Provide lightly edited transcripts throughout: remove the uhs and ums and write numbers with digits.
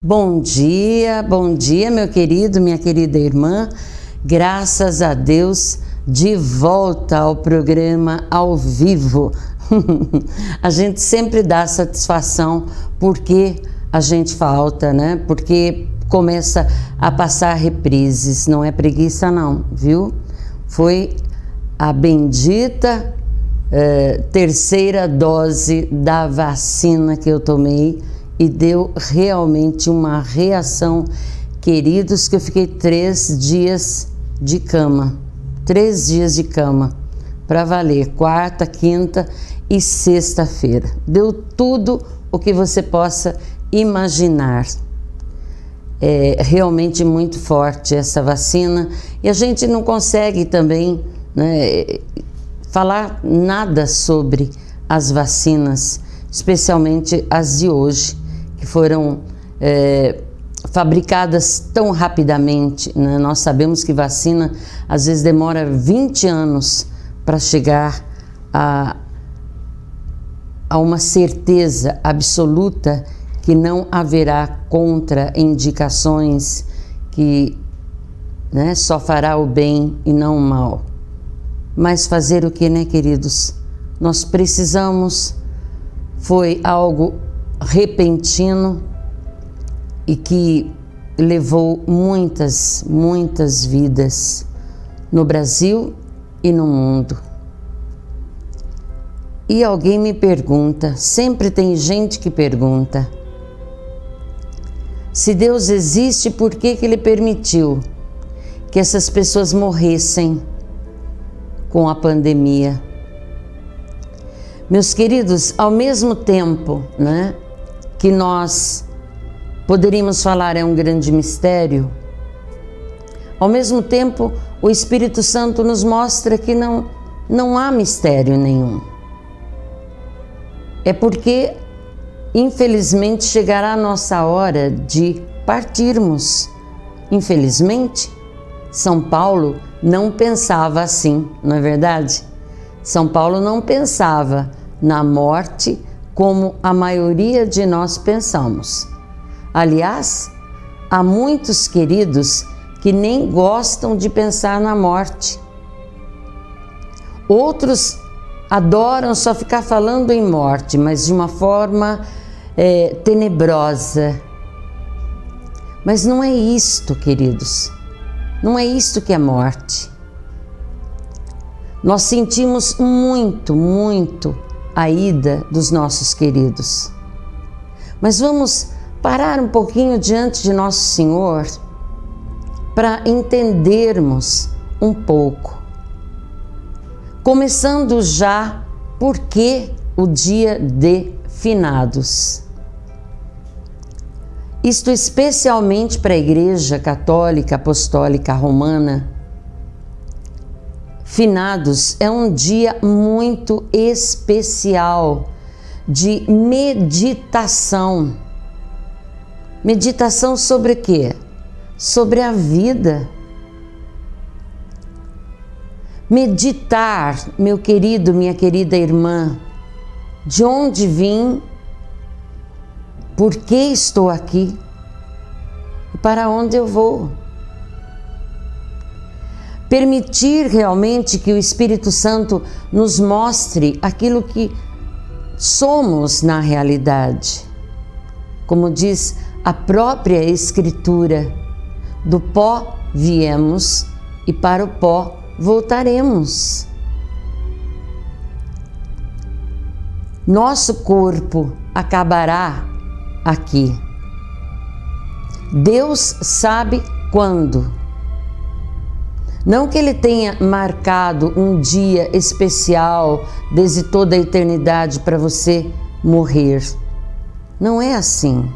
Bom dia, meu querido, minha querida irmã. Graças a Deus, de volta ao programa ao vivo. A gente sempre dá satisfação porque a gente falta, né? Porque começa a passar reprises, não é preguiça não, viu? Foi a bendita terceira dose da vacina que eu tomei e deu realmente uma reação, queridos, que eu fiquei 3 dias de cama. 3 dias de cama, para valer, quarta, quinta e sexta-feira. Deu tudo o que você possa imaginar. É realmente muito forte essa vacina e a gente não consegue também, né, falar nada sobre as vacinas, especialmente as de hoje, que foram fabricadas tão rapidamente, né? Nós sabemos que vacina às vezes demora 20 anos para chegar a uma certeza absoluta que não haverá contraindicações, que, né, só fará o bem e não o mal. Mas fazer o que, né, queridos? Nós precisamos, foi algo repentino e que levou muitas vidas no Brasil e no mundo. E alguém me pergunta, sempre tem gente que pergunta, se Deus existe, por que Ele permitiu que essas pessoas morressem com a pandemia? Meus queridos, ao mesmo tempo, né, que nós poderíamos falar é um grande mistério, ao mesmo tempo o Espírito Santo nos mostra que não há mistério nenhum. É porque, infelizmente, chegará a nossa hora de partirmos. Infelizmente, São Paulo não pensava assim, não é verdade? São Paulo não pensava na morte como a maioria de nós pensamos. Aliás, há muitos queridos que nem gostam de pensar na morte. Outros adoram só ficar falando em morte, mas de uma forma tenebrosa. Mas não é isto, queridos. Não é isto que é morte. Nós sentimos muito a ida dos nossos queridos. Mas vamos parar um pouquinho diante de Nosso Senhor para entendermos um pouco. Começando já, por que o dia de finados? Isto especialmente para a Igreja Católica Apostólica Romana. Finados é um dia muito especial de meditação. Meditação sobre o quê? Sobre a vida. Meditar, meu querido, minha querida irmã, de onde vim, por que estou aqui e para onde eu vou. Permitir realmente que o Espírito Santo nos mostre aquilo que somos na realidade. Como diz a própria Escritura, do pó viemos e para o pó voltaremos. Nosso corpo acabará aqui. Deus sabe quando. Não que Ele tenha marcado um dia especial desde toda a eternidade para você morrer. Não é assim.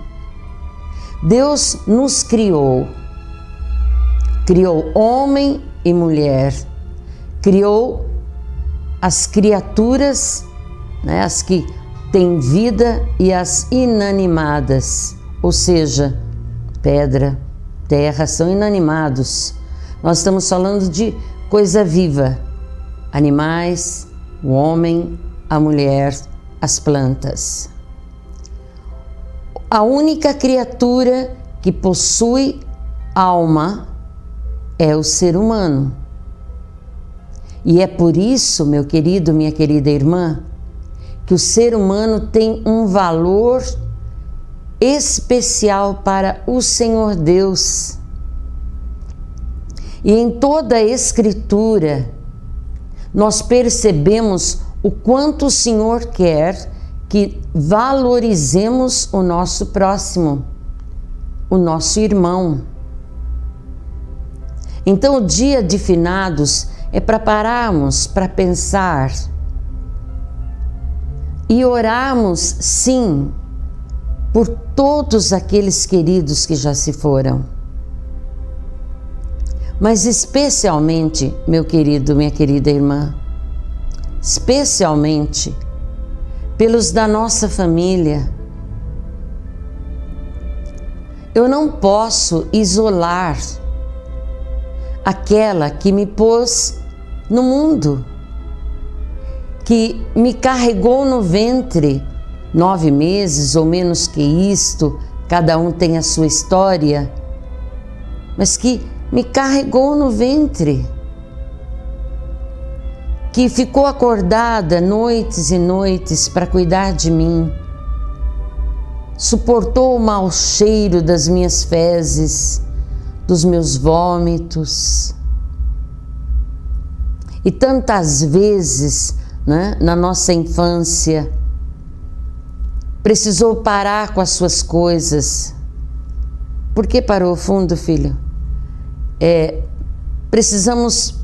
Deus nos criou. Criou homem e mulher. Criou as criaturas, né, as que têm vida e as inanimadas. Ou seja, pedra, terra são inanimados. Nós estamos falando de coisa viva, animais, o homem, a mulher, as plantas. A única criatura que possui alma é o ser humano. E é por isso, meu querido, minha querida irmã, que o ser humano tem um valor especial para o Senhor Deus. E em toda a Escritura, nós percebemos o quanto o Senhor quer que valorizemos o nosso próximo, o nosso irmão. Então, o dia de finados é para pararmos, para pensar e orarmos, sim, por todos aqueles queridos que já se foram. Mas especialmente, meu querido, minha querida irmã, especialmente pelos da nossa família. Eu não posso isolar aquela que me pôs no mundo, que me carregou no ventre 9 meses ou menos que isto, cada um tem a sua história, mas que me carregou no ventre, que ficou acordada noites e noites para cuidar de mim, suportou o mau cheiro das minhas fezes, dos meus vômitos. E tantas vezes, né, na nossa infância, precisou parar com as suas coisas. Por que parou, fundo, filho? Precisamos,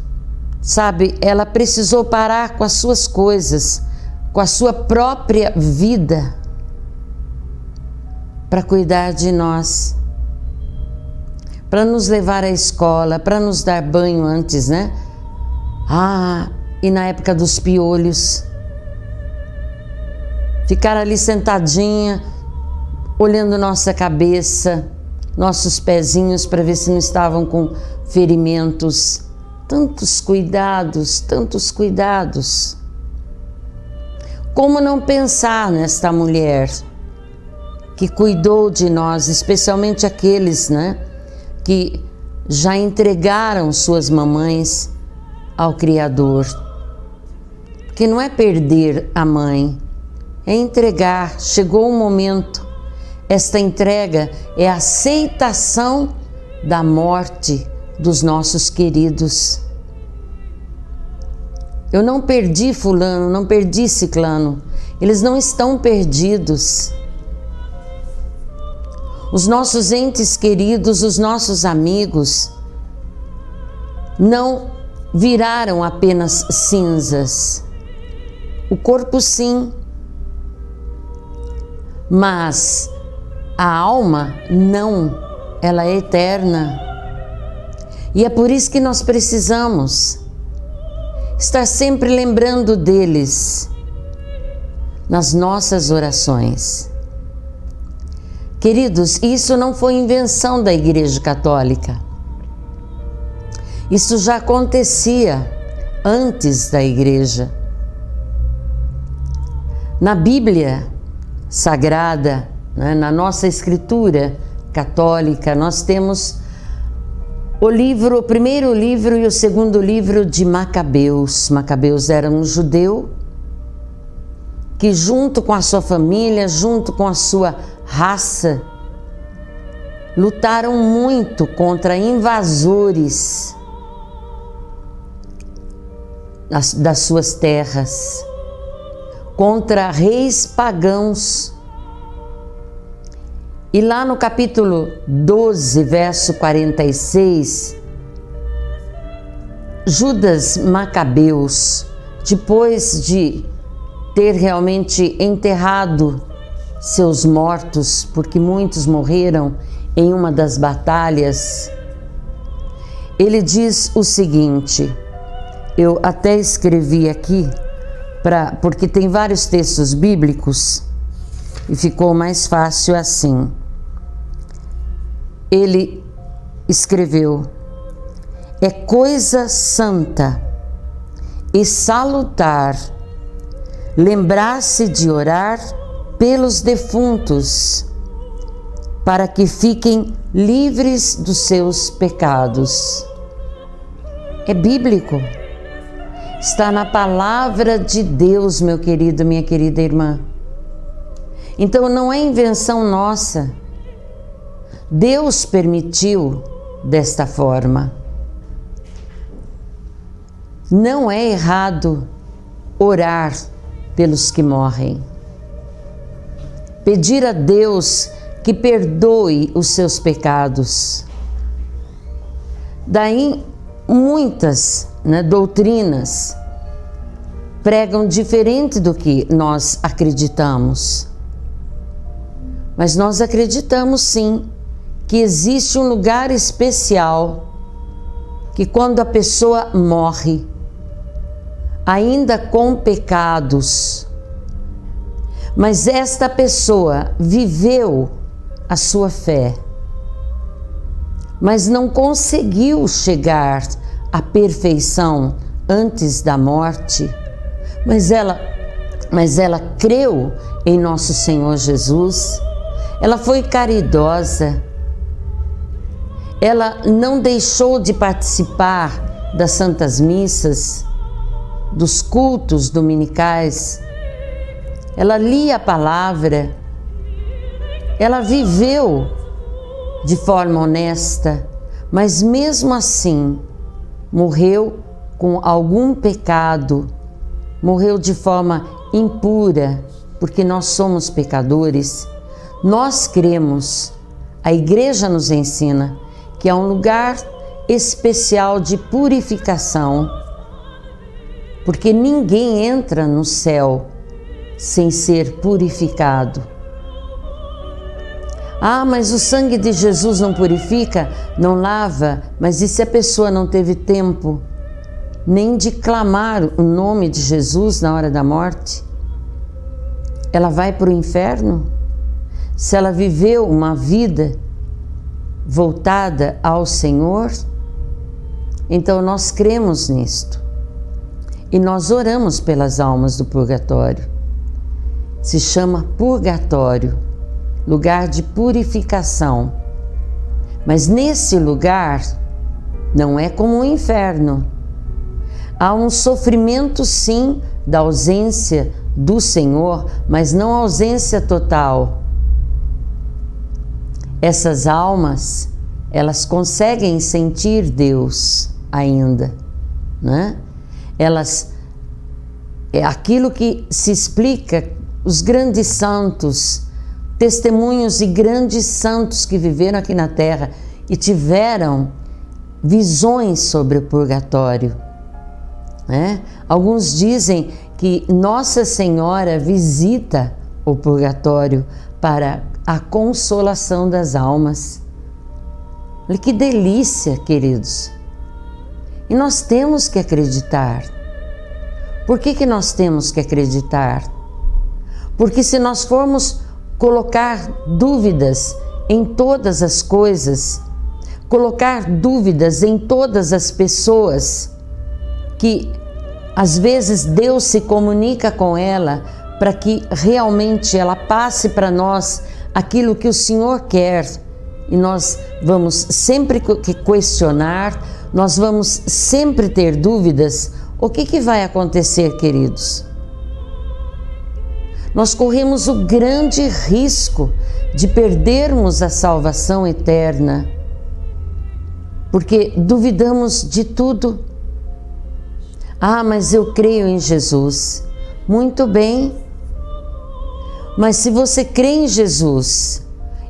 sabe, ela precisou parar com as suas coisas, com a sua própria vida, para cuidar de nós, para nos levar à escola, para nos dar banho antes, né? E na época dos piolhos, ficar ali sentadinha, olhando nossa cabeça, nossos pezinhos para ver se não estavam com ferimentos. Tantos cuidados, tantos cuidados. Como não pensar nesta mulher que cuidou de nós, especialmente aqueles, né, que já entregaram suas mamães ao Criador. Porque não é perder a mãe, é entregar. Chegou um momento. Esta entrega é a aceitação da morte dos nossos queridos. Eu não perdi fulano, não perdi ciclano. Eles não estão perdidos. Os nossos entes queridos, os nossos amigos, não viraram apenas cinzas. O corpo sim, mas a alma não, ela é eterna. E é por isso que nós precisamos estar sempre lembrando deles nas nossas orações. Queridos, isso não foi invenção da Igreja Católica. Isso já acontecia antes da Igreja. Na Bíblia Sagrada, né, na nossa Escritura católica, nós temos o primeiro livro e o segundo livro de Macabeus. Macabeus era um judeu que, junto com a sua família, junto com a sua raça, lutaram muito contra invasores das suas terras, contra reis pagãos. E lá no capítulo 12, verso 46, Judas Macabeus, depois de ter realmente enterrado seus mortos, porque muitos morreram em uma das batalhas, ele diz o seguinte, eu até escrevi aqui, porque tem vários textos bíblicos, e ficou mais fácil assim. Ele escreveu: é coisa santa e salutar lembrar-se de orar pelos defuntos para que fiquem livres dos seus pecados. É bíblico. Está na palavra de Deus, meu querido, minha querida irmã. Então não é invenção nossa. Deus permitiu desta forma. Não é errado orar pelos que morrem. Pedir a Deus que perdoe os seus pecados. Daí muitas doutrinas pregam diferente do que nós acreditamos. Mas nós acreditamos sim que existe um lugar especial que quando a pessoa morre, ainda com pecados, mas esta pessoa viveu a sua fé, mas não conseguiu chegar à perfeição antes da morte, mas ela creu em nosso Senhor Jesus, ela foi caridosa, ela não deixou de participar das santas missas, dos cultos dominicais, ela lia a palavra, ela viveu de forma honesta, mas mesmo assim morreu com algum pecado, morreu de forma impura, porque nós somos pecadores. Nós cremos, a igreja nos ensina que há um lugar especial de purificação, porque ninguém entra no céu sem ser purificado. Ah, mas o sangue de Jesus não purifica, não lava, mas e se a pessoa não teve tempo nem de clamar o nome de Jesus na hora da morte? Ela vai para o inferno? Se ela viveu uma vida voltada ao Senhor, então nós cremos nisto. E nós oramos pelas almas do purgatório. Se chama purgatório, lugar de purificação. Mas nesse lugar não é como o inferno. Há um sofrimento sim da ausência do Senhor, mas não ausência total. Essas almas, elas conseguem sentir Deus ainda, né? Elas, é aquilo que se explica, os grandes santos, testemunhos de grandes santos que viveram aqui na terra e tiveram visões sobre o purgatório, né? Alguns dizem que Nossa Senhora visita o purgatório para a consolação das almas. Olha que delícia, queridos! E nós temos que acreditar. Por que nós temos que acreditar? Porque se nós formos colocar dúvidas em todas as coisas, colocar dúvidas em todas as pessoas, que às vezes Deus se comunica com ela para que realmente ela passe para nós aquilo que o Senhor quer, e nós vamos sempre questionar, nós vamos sempre ter dúvidas, o que vai acontecer, queridos? Nós corremos o grande risco de perdermos a salvação eterna, porque duvidamos de tudo. Ah, mas eu creio em Jesus. Muito bem, mas se você crê em Jesus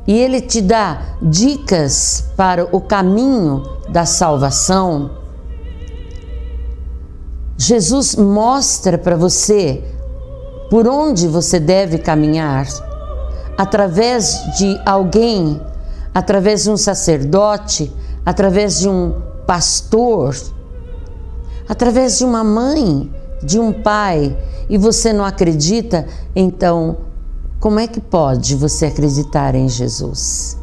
e Ele te dá dicas para o caminho da salvação, Jesus mostra para você por onde você deve caminhar, através de alguém, através de um sacerdote, através de um pastor, através de uma mãe, de um pai, e você não acredita, então como é que pode você acreditar em Jesus?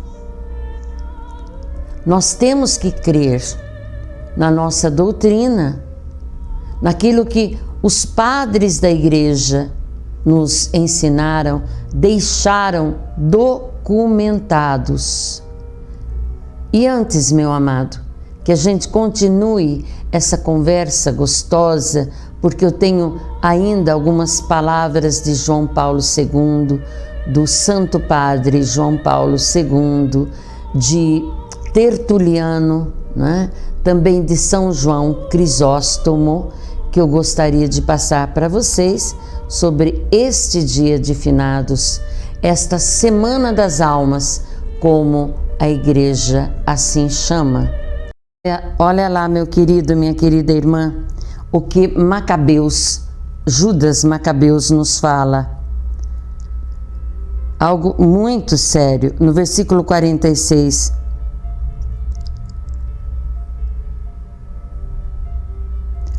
Nós temos que crer na nossa doutrina, naquilo que os padres da igreja nos ensinaram, deixaram do documentados. E antes, meu amado, que a gente continue essa conversa gostosa, porque eu tenho ainda algumas palavras de João Paulo II, do Santo Padre João Paulo II, de Tertuliano, né? Também de São João Crisóstomo, que eu gostaria de passar para vocês sobre este dia de finados, esta Semana das Almas, como a Igreja assim chama. Olha lá, meu querido, minha querida irmã, o que Macabeus, Judas Macabeus nos fala. Algo muito sério, no versículo 46.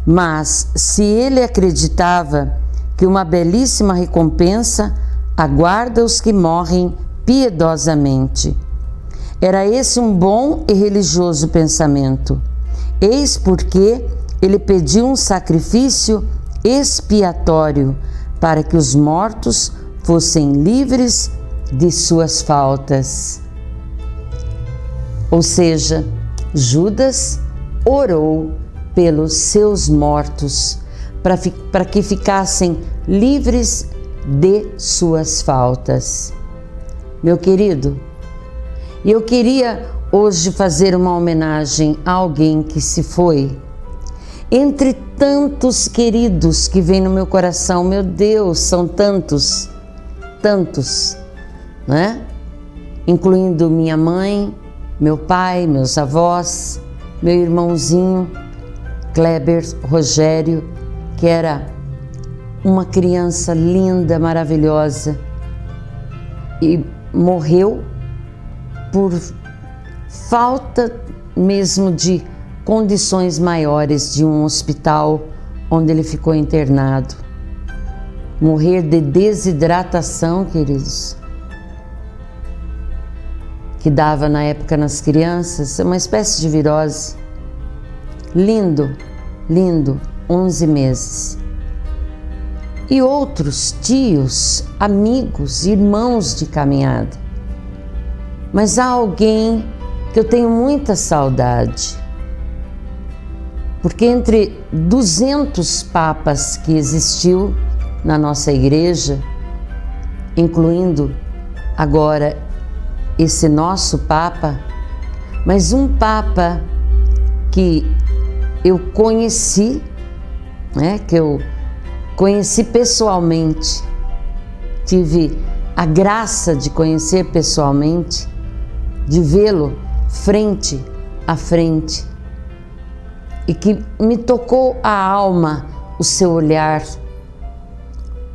Mas se ele acreditava que uma belíssima recompensa aguarda os que morrem piedosamente, era esse um bom e religioso pensamento. Eis porque ele pediu um sacrifício expiatório para que os mortos fossem livres de suas faltas. Ou seja, Judas orou pelos seus mortos para que ficassem livres de suas faltas. Meu querido, eu queria hoje fazer uma homenagem a alguém que se foi. Entre tantos queridos que vem no meu coração, meu Deus, são tantos, né? Incluindo minha mãe, meu pai, meus avós, meu irmãozinho Kleber Rogério, que era uma criança linda, maravilhosa, e morreu por falta mesmo de condições maiores de um hospital onde ele ficou internado. Morrer de desidratação, queridos, que dava na época nas crianças, uma espécie de virose. Lindo, 11 meses. E outros tios, amigos, irmãos de caminhada. Mas há alguém que eu tenho muita saudade, porque entre 200 papas que existiu na nossa igreja, incluindo agora esse nosso papa, mas um papa que eu conheci, né, que eu conheci pessoalmente, tive a graça de conhecer pessoalmente, de vê-lo frente a frente, e que me tocou a alma o seu olhar,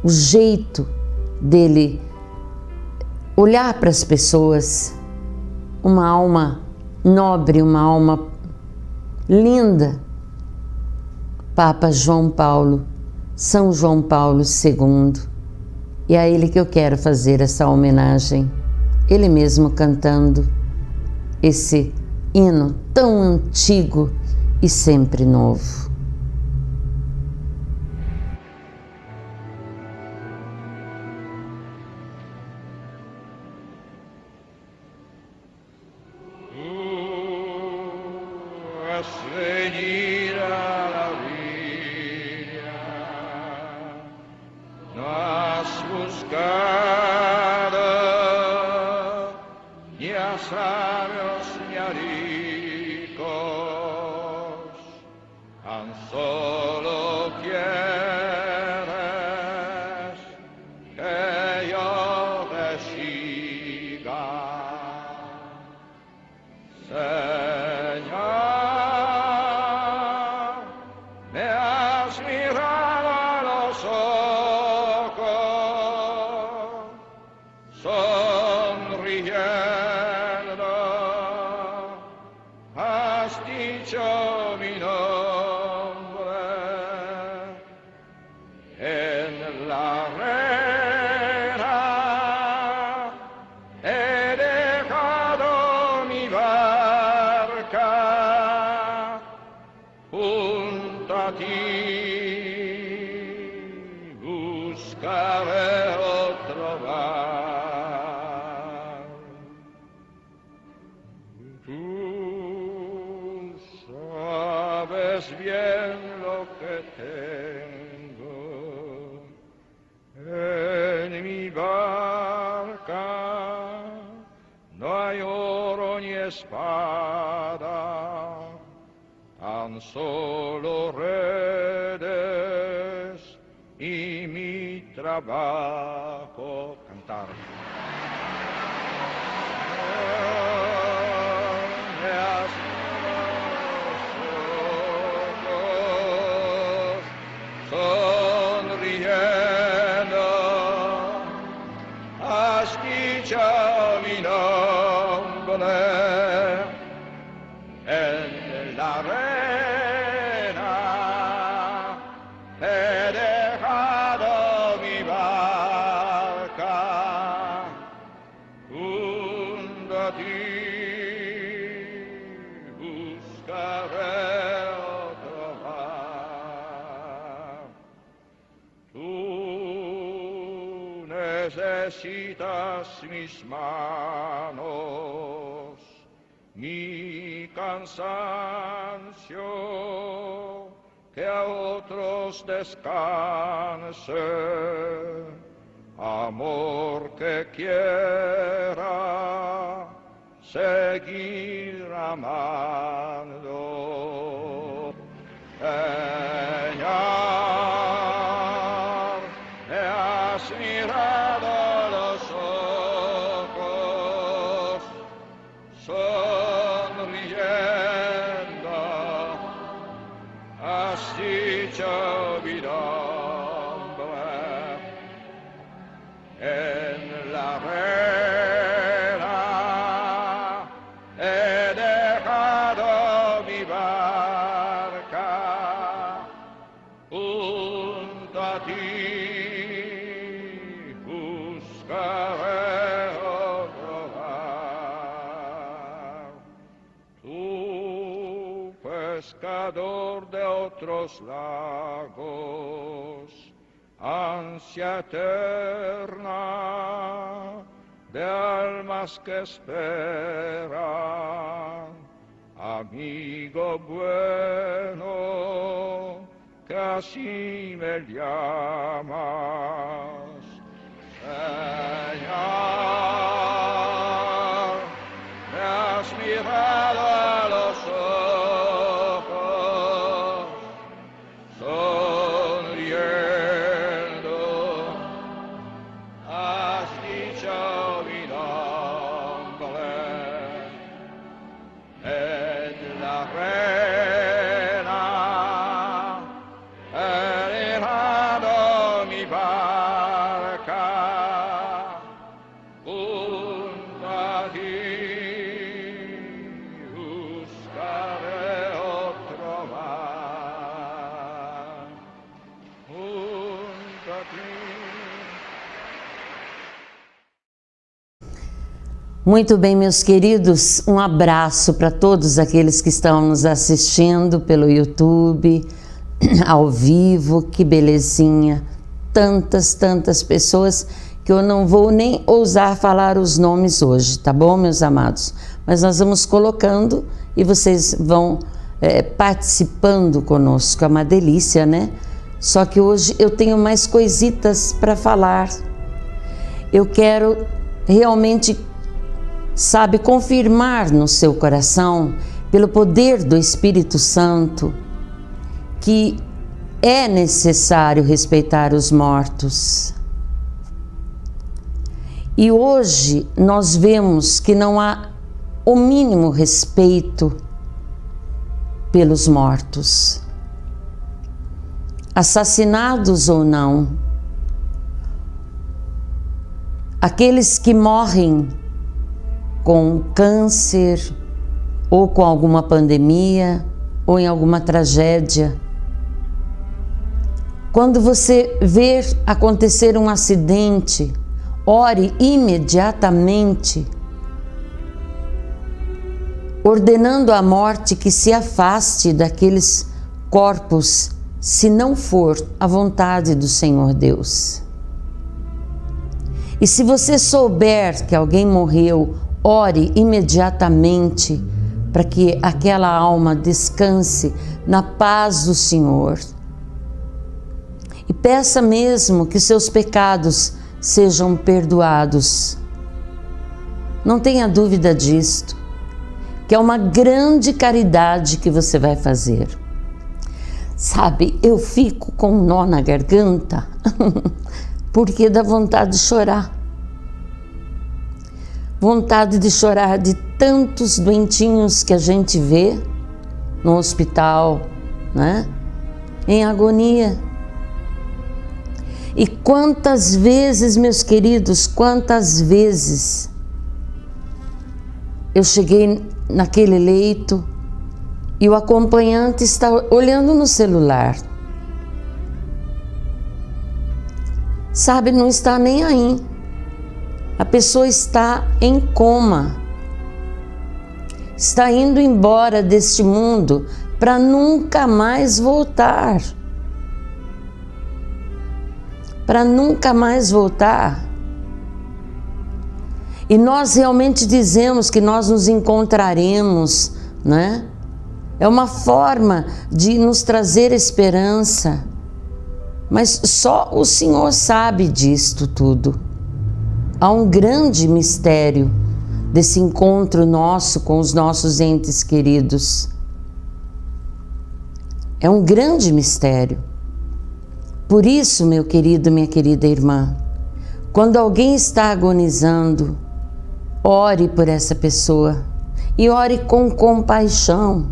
o jeito dele olhar para as pessoas, uma alma nobre, uma alma linda. Papa João Paulo, São João Paulo II, e é a ele que eu quero fazer essa homenagem, ele mesmo cantando esse hino tão antigo e sempre novo. Tú sabes bien lo que tengo en mi barca, no hay oro ni espada, tan solo redes y mi trabajo. Cantar. Sonriendo, has dicho mi nombre en la arena, he dejado mi barca junto a ti, buscaré otro mar. Tú necesitas mis manos, mi cansancio, que a otros descanse, amor que quiera seguir amando. Señor, me has mirado los ojos, sonriendo, has dicho mi nombre en la arena, he dejado mi barca junto a ti, buscaré otro mar. Tú, pescador de otros lagos, ansia eterna de almas que esperan, amigo bueno, que así me llamas. Señor, me has mirado a los ojos, sonriendo, has dicho mi nombre en la arena, he dejado mi barca junto a ti, buscaré otro mar junto a ti. Muito bem, meus queridos, um abraço para todos aqueles que estão nos assistindo pelo YouTube, ao vivo, que belezinha. Tantas pessoas que eu não vou nem ousar falar os nomes hoje, tá bom, meus amados? Mas nós vamos colocando e vocês vão participando conosco, é uma delícia, né? Só que hoje eu tenho mais coisitas para falar. Eu quero realmente, sabe, confirmar no seu coração, pelo poder do Espírito Santo, que é necessário respeitar os mortos. E hoje nós vemos que não há o mínimo respeito pelos mortos, assassinados ou não. Aqueles que morrem com câncer, ou com alguma pandemia, ou em alguma tragédia. Quando você ver acontecer um acidente, ore imediatamente, ordenando à morte que se afaste daqueles corpos, se não for a vontade do Senhor Deus. E se você souber que alguém morreu, ore imediatamente para que aquela alma descanse na paz do Senhor. E peça mesmo que seus pecados sejam perdoados. Não tenha dúvida disto, que é uma grande caridade que você vai fazer. Sabe, eu fico com um nó na garganta, porque dá vontade de chorar. Vontade de chorar de tantos doentinhos que a gente vê no hospital, né? Em agonia. E quantas vezes, meus queridos, quantas vezes eu cheguei naquele leito e o acompanhante está olhando no celular. Sabe, não está nem aí. A pessoa está em coma. Está indo embora deste mundo para nunca mais voltar. Para nunca mais voltar. E nós realmente dizemos que nós nos encontraremos, né? É uma forma de nos trazer esperança. Mas só o Senhor sabe disto tudo. Há um grande mistério desse encontro nosso com os nossos entes queridos. É um grande mistério. Por isso, meu querido, minha querida irmã, quando alguém está agonizando, ore por essa pessoa e ore com compaixão.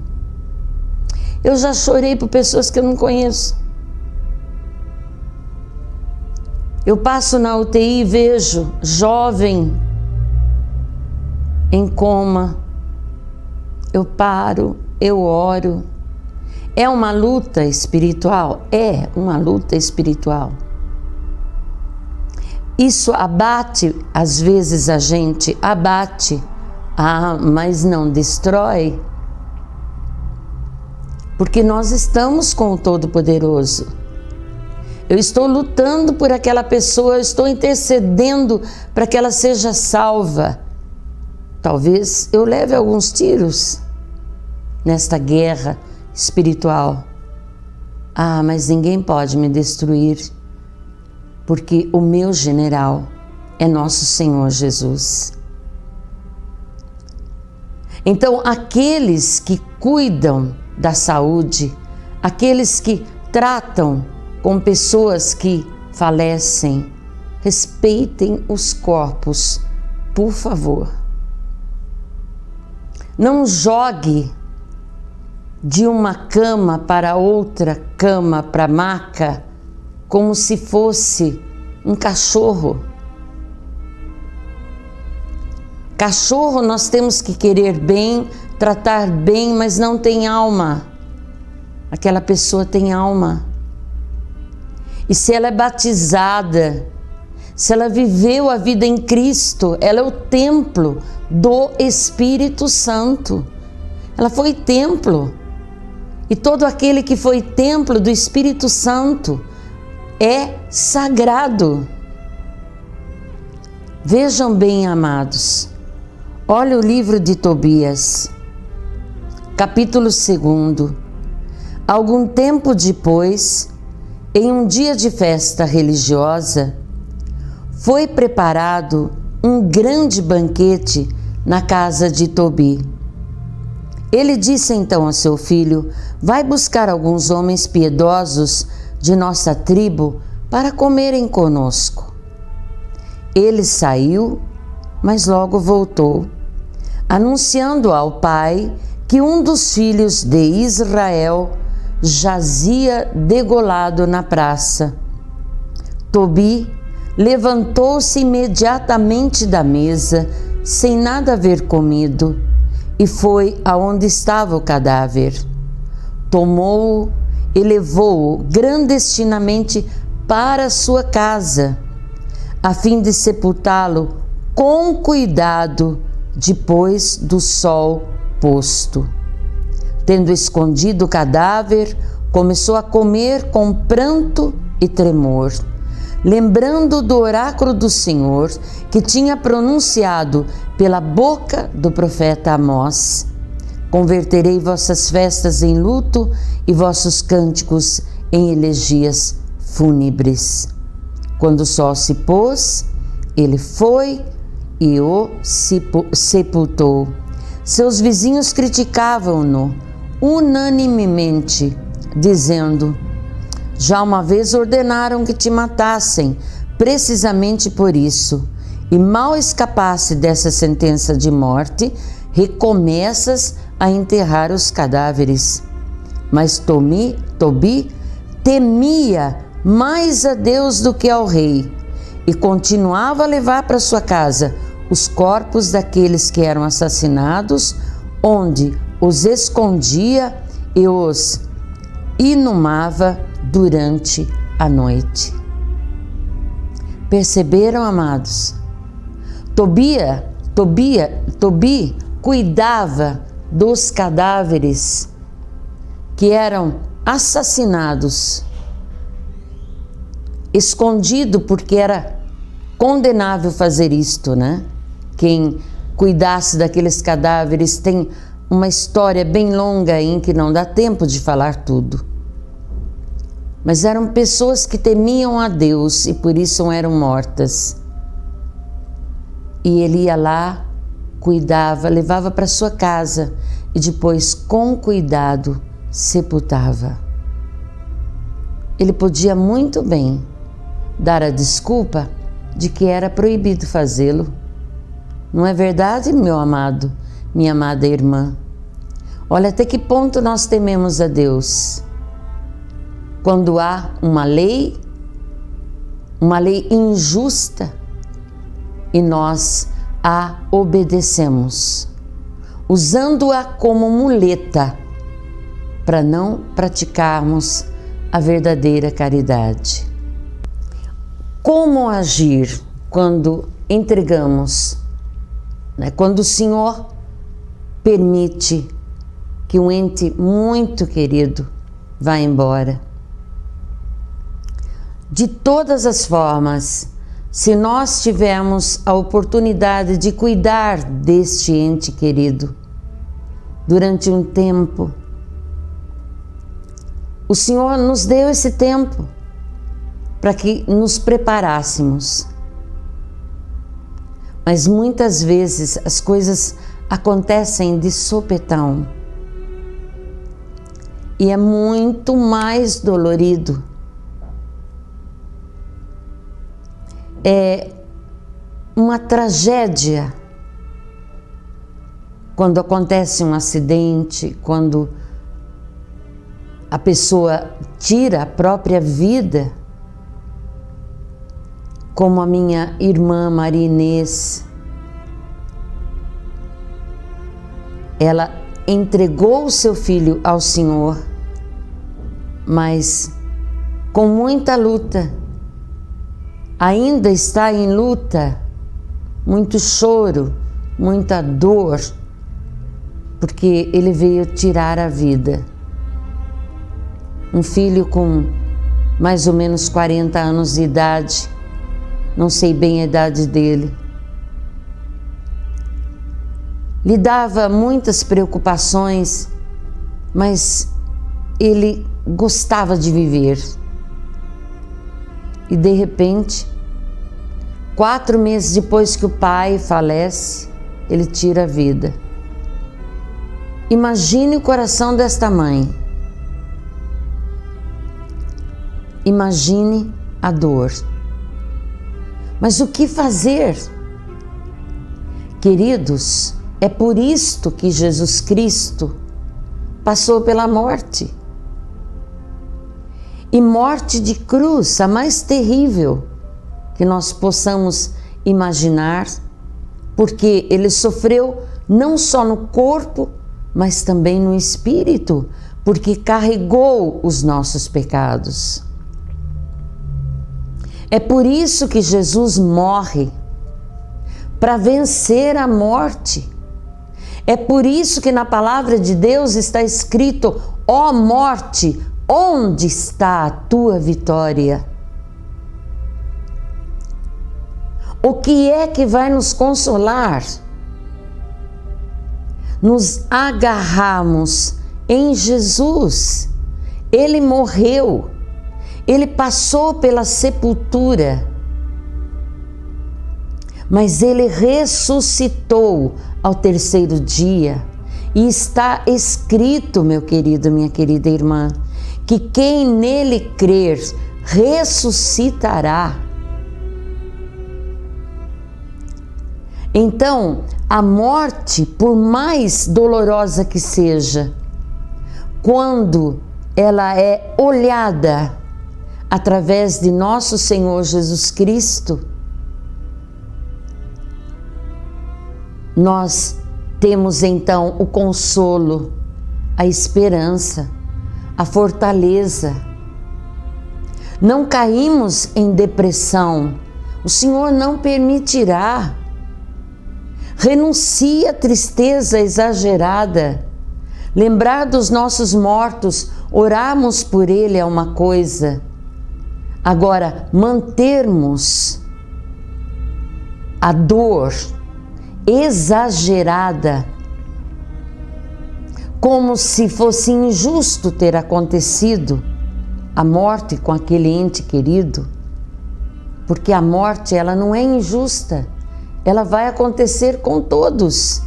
Eu já chorei por pessoas que eu não conheço. Eu passo na UTI e vejo jovem em coma. Eu paro, eu oro. É uma luta espiritual? É uma luta espiritual. Isso abate, às vezes a gente abate, mas não destrói. Porque nós estamos com o Todo-Poderoso. Eu estou lutando por aquela pessoa, eu estou intercedendo para que ela seja salva. Talvez eu leve alguns tiros nesta guerra espiritual. Mas ninguém pode me destruir, porque o meu general é nosso Senhor Jesus. Então, aqueles que cuidam da saúde, aqueles que tratam com pessoas que falecem, respeitem os corpos, por favor. Não jogue de uma cama para outra cama, para maca, como se fosse um cachorro. Cachorro nós temos que querer bem, tratar bem, mas não tem alma. Aquela pessoa tem alma. E se ela é batizada, se ela viveu a vida em Cristo, ela é o templo do Espírito Santo. Ela foi templo. E todo aquele que foi templo do Espírito Santo é sagrado. Vejam bem, amados. Olha o livro de Tobias, capítulo 2. Algum tempo depois, em um dia de festa religiosa, foi preparado um grande banquete na casa de Tobi. Ele disse então a seu filho: vai buscar alguns homens piedosos de nossa tribo para comerem conosco. Ele saiu, mas logo voltou, anunciando ao pai que um dos filhos de Israel jazia degolado na praça. Tobi levantou-se imediatamente da mesa, sem nada haver comido, e foi aonde estava o cadáver. Tomou-o e levou-o clandestinamente para sua casa, a fim de sepultá-lo com cuidado depois do sol posto. Tendo escondido o cadáver, começou a comer com pranto e tremor, lembrando do oráculo do Senhor que tinha pronunciado pela boca do profeta Amós: Converterei vossas festas em luto e vossos cânticos em elegias fúnebres. Quando o sol se pôs, ele foi e o sepultou. Seus vizinhos criticavam-no unanimemente, dizendo: já uma vez ordenaram que te matassem, precisamente por isso, e mal escapasse dessa sentença de morte, recomeças a enterrar os cadáveres. Mas Tobi temia mais a Deus do que ao rei, e continuava a levar para sua casa os corpos daqueles que eram assassinados, onde os escondia e os inumava durante a noite. Perceberam, amados? Tobi cuidava dos cadáveres que eram assassinados, escondido, porque era condenável fazer isto, né? Quem cuidasse daqueles cadáveres tem uma história bem longa em que não dá tempo de falar tudo. Mas eram pessoas que temiam a Deus e por isso eram mortas. E ele ia lá, cuidava, levava para sua casa e depois, com cuidado, sepultava. Ele podia muito bem dar a desculpa de que era proibido fazê-lo. Não é verdade, meu amado, minha amada irmã? Olha até que ponto nós tememos a Deus. Quando há uma lei injusta, e nós a obedecemos, usando-a como muleta para não praticarmos a verdadeira caridade. Como agir quando entregamos, né? Quando o Senhor permite que um ente muito querido vá embora? De todas as formas, se nós tivermos a oportunidade de cuidar deste ente querido durante um tempo, o Senhor nos deu esse tempo para que nos preparássemos. Mas muitas vezes as coisas acontecem de sopetão e é muito mais dolorido. É uma tragédia quando acontece um acidente, quando a pessoa tira a própria vida, como a minha irmã Maria Inês. Ela entregou o seu filho ao Senhor, mas com muita luta, ainda está em luta, muito choro, muita dor, porque ele veio tirar a vida. Um filho com mais ou menos 40 anos de idade, não sei bem a idade dele. Lhe dava muitas preocupações, mas ele gostava de viver. E de repente, 4 meses depois que o pai falece, ele tira a vida. Imagine o coração desta mãe. Imagine a dor. Mas o que fazer? Queridos, é por isto que Jesus Cristo passou pela morte. E morte de cruz, a mais terrível que nós possamos imaginar, porque ele sofreu não só no corpo, mas também no espírito, porque carregou os nossos pecados. É por isso que Jesus morre, para vencer a morte. É por isso que na palavra de Deus está escrito: ó morte, onde está a tua vitória? O que é que vai nos consolar? nos agarrarmos em Jesus. Ele morreu, ele passou pela sepultura, mas ele ressuscitou ao terceiro dia. E está escrito, meu querido, minha querida irmã, que quem nele crer ressuscitará. Então, a morte, por mais dolorosa que seja, quando ela é olhada através de nosso Senhor Jesus Cristo, nós temos então o consolo, a esperança, a fortaleza. Não caímos em depressão, o Senhor não permitirá. Renuncie à tristeza exagerada. Lembrar dos nossos mortos, orarmos por ele é uma coisa. Agora, mantermos a dor exagerada, como se fosse injusto ter acontecido a morte com aquele ente querido, porque a morte, ela não é injusta, ela vai acontecer com todos.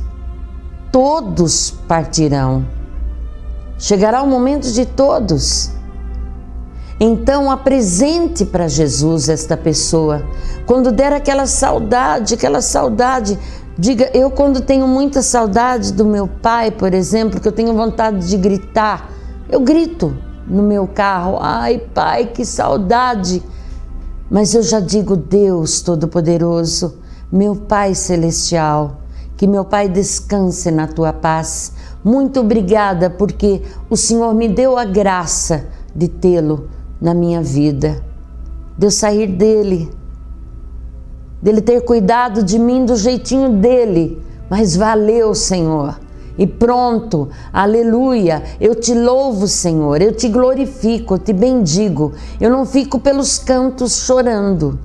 Todos partirão. Chegará o momento de todos. Então apresente para Jesus esta pessoa. Quando der aquela saudade, diga: eu quando tenho muita saudade do meu pai, por exemplo, que eu tenho vontade de gritar, eu grito no meu carro: ai pai, que saudade! Mas eu já digo: Deus Todo-Poderoso, meu Pai Celestial, que meu Pai descanse na tua paz. Muito obrigada porque o Senhor me deu a graça de tê-lo na minha vida, de eu sair dele ter cuidado de mim do jeitinho dele, mas valeu, Senhor. E pronto, aleluia, eu te louvo, Senhor, eu te glorifico, eu te bendigo, eu não fico pelos cantos chorando,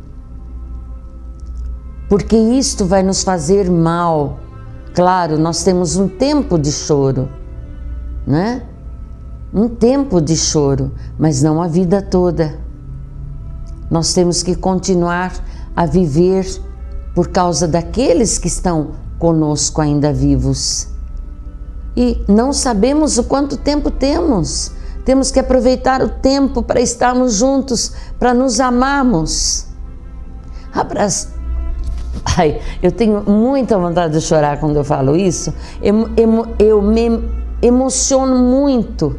porque isto vai nos fazer mal. Claro, nós temos um tempo de choro, né? Um tempo de choro, mas não a vida toda. Nós temos que continuar a viver por causa daqueles que estão conosco ainda vivos. E não sabemos o quanto tempo temos. Temos que aproveitar o tempo para estarmos juntos, para nos amarmos. Ai, eu tenho muita vontade de chorar quando eu falo isso. Eu me emociono muito,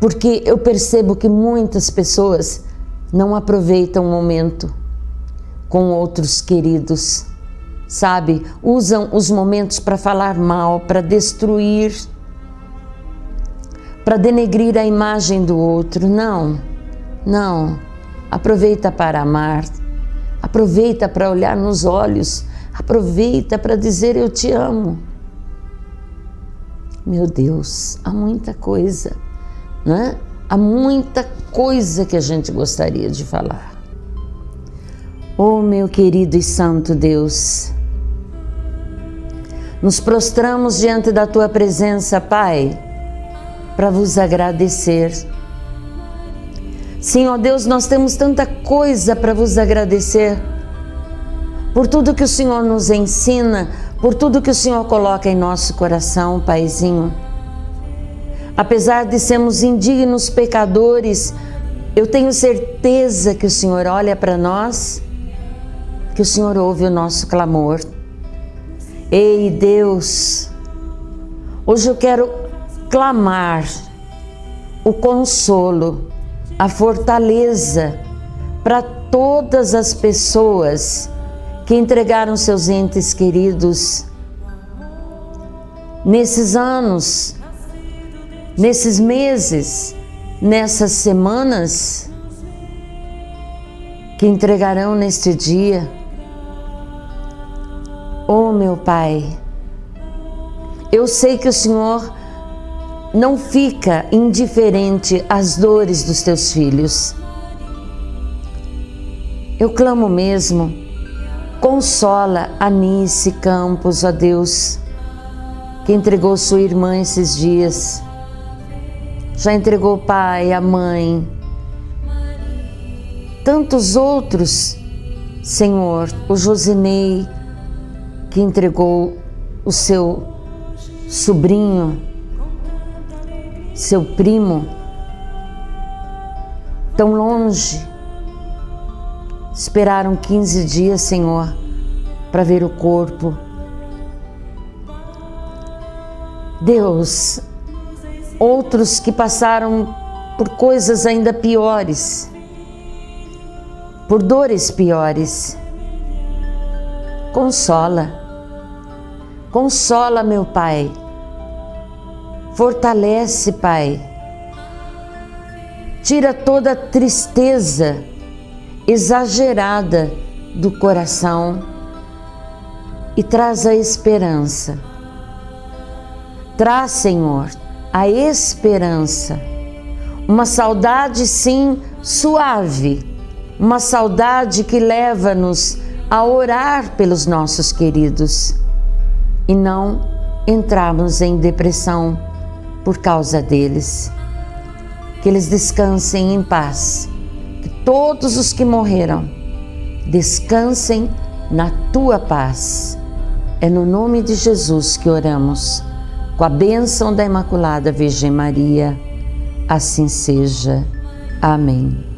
porque eu percebo que muitas pessoas não aproveitam o momento com outros queridos, sabe? Usam os momentos para falar mal, para destruir, para denegrir a imagem do outro. Não, não. Aproveita para amar, aproveita para olhar nos olhos, aproveita para dizer: eu te amo. Meu Deus, há muita coisa, né? Há muita coisa que a gente gostaria de falar. Oh, meu querido e santo Deus, nos prostramos diante da tua presença, Pai, para vos agradecer. Sim, ó Deus, nós temos tanta coisa para vos agradecer, por tudo que o Senhor nos ensina, por tudo que o Senhor coloca em nosso coração, Paizinho. Apesar de sermos indignos pecadores, eu tenho certeza que o Senhor olha para nós, que o Senhor ouve o nosso clamor. Ei, Deus, hoje eu quero clamar o consolo, a fortaleza para todas as pessoas que entregaram seus entes queridos nesses anos, nesses meses, nessas semanas, que entregarão neste dia. Oh, meu Pai, eu sei que o Senhor não fica indiferente às dores dos teus filhos. Eu clamo mesmo, consola Anice Campos, ó Deus. que entregou sua irmã esses dias. Já entregou o pai, a mãe, tantos outros, Senhor, o Josinei, que entregou o seu sobrinho, seu primo, tão longe. Esperaram 15 dias, Senhor, para ver o corpo. Deus, outros que passaram por coisas ainda piores, por dores piores. Consola, consola, meu Pai. Fortalece, Pai. Tira toda a tristeza exagerada do coração e traz a esperança. Traz, Senhor, a esperança. Uma saudade, sim, suave. Uma saudade que leva-nos a orar pelos nossos queridos e não entrarmos em depressão por causa deles. Que eles descansem em paz. Que todos os que morreram descansem na tua paz. É no nome de Jesus que oramos, com a bênção da Imaculada Virgem Maria. Assim seja. Amém.